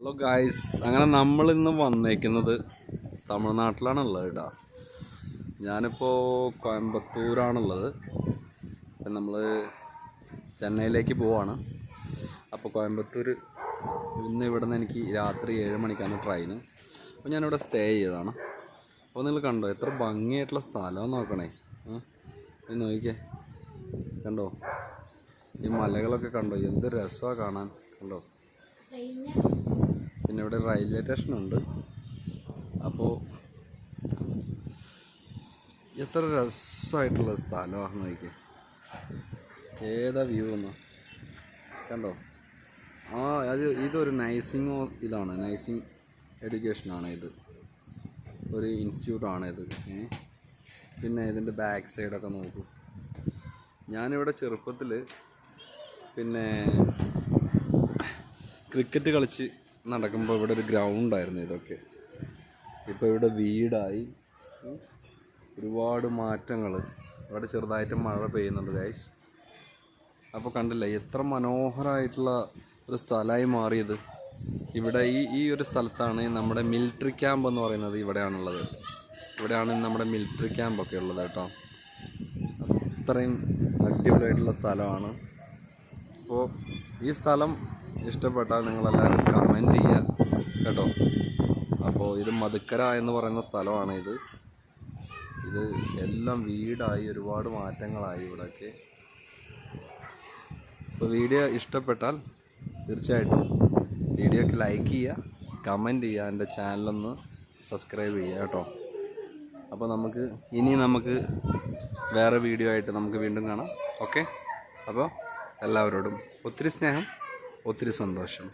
Hello guys, അങ്ങനെ നമ്മളിന്ന് വന്നേക്കുന്നത് തമിഴ്നാട്ടിലാണുള്ളത് കേട്ടോ. ഞാനിപ്പോൾ കോയമ്പത്തൂരാണുള്ളത്. അപ്പം നമ്മൾ ചെന്നൈയിലേക്ക് പോവാണ്. അപ്പോൾ കോയമ്പത്തൂർ ഇന്ന് ഇവിടെ നിന്ന് എനിക്ക് രാത്രി 7 മണിക്കാണ് ട്രെയിന്. അപ്പോൾ ഞാനിവിടെ സ്റ്റേ ചെയ്തതാണ്. അപ്പോൾ നിങ്ങൾ കണ്ടോ എത്ര ഭംഗിയായിട്ടുള്ള സ്ഥലം നോക്കണേ. ഇത് നോക്കിക്കേ, കണ്ടോ ഈ മലകളൊക്കെ കണ്ടോ, എന്ത് രസമാണ് കാണാൻ. കണ്ടോ, പിന്നെ ഇവിടെ റെയിൽവേ സ്റ്റേഷനുണ്ട്. അപ്പോൾ എത്ര രസമായിട്ടുള്ള സ്ഥലമാണ് നോക്കിക്കേ. ഏതാ വ്യൂ ഒന്ന് കണ്ടോ. ഇതൊരു നഴ്സിംഗ് ഇതാണ്, നഴ്സിംഗ് എഡ്യൂക്കേഷനാണ് ഇത്, ഒരു ഇൻസ്റ്റിറ്റ്യൂട്ടാണ് ഇത്. പിന്നെ ഇതിൻ്റെ ബാക്ക് സൈഡൊക്കെ നോക്കൂ. ഞാനിവിടെ ചെറുപ്പത്തിൽ പിന്നെ ക്രിക്കറ്റ് കളിച്ച് നടക്കുമ്പോൾ ഇവിടെ ഒരു ഗ്രൗണ്ടായിരുന്നു ഇതൊക്കെ. ഇപ്പോൾ ഇവിടെ വീടായി, ഒരുപാട് മാറ്റങ്ങൾ. ഇവിടെ ചെറുതായിട്ട് മഴ പെയ്യുന്നുണ്ട് ഗൈസ്. അപ്പോൾ കണ്ടില്ല എത്ര മനോഹരമായിട്ടുള്ള ഒരു സ്ഥലമായി മാറിയത്. ഇവിടെ ഈ ഒരു സ്ഥലത്താണ് നമ്മുടെ മിലിറ്ററി ക്യാമ്പ് എന്ന് പറയുന്നത്. ഇവിടെയാണുള്ളത്. ഇവിടെയാണ് നമ്മുടെ മിലിറ്ററി ക്യാമ്പൊക്കെ ഉള്ളത് കേട്ടോ. അത്രയും അടിപൊളിയായിട്ടുള്ള സ്ഥലമാണ്. അപ്പോൾ ഈ സ്ഥലം ഇഷ്ടപ്പെട്ടാൽ നിങ്ങളെല്ലാവരും കമൻറ്റ് ചെയ്യുക കേട്ടോ. അപ്പോൾ ഇത് മധുക്കര എന്ന് പറയുന്ന സ്ഥലമാണ് ഇത് എല്ലാം വീടായി, ഒരുപാട് മാറ്റങ്ങളായി ഇവിടെയൊക്കെ. അപ്പോൾ വീഡിയോ ഇഷ്ടപ്പെട്ടാൽ തീർച്ചയായിട്ടും വീഡിയോക്ക് ലൈക്ക് ചെയ്യുക, കമൻറ്റ് ചെയ്യുക, എൻ്റെ ചാനലൊന്ന് സബ്സ്ക്രൈബ് ചെയ്യുക കേട്ടോ. അപ്പോൾ നമുക്ക് വേറെ വീഡിയോ ആയിട്ട് നമുക്ക് വീണ്ടും കാണാം. ഓക്കെ, അപ്പോൾ എല്ലാവരോടും ഒത്തിരി സ്നേഹം, ഒത്തിരി സന്തോഷം.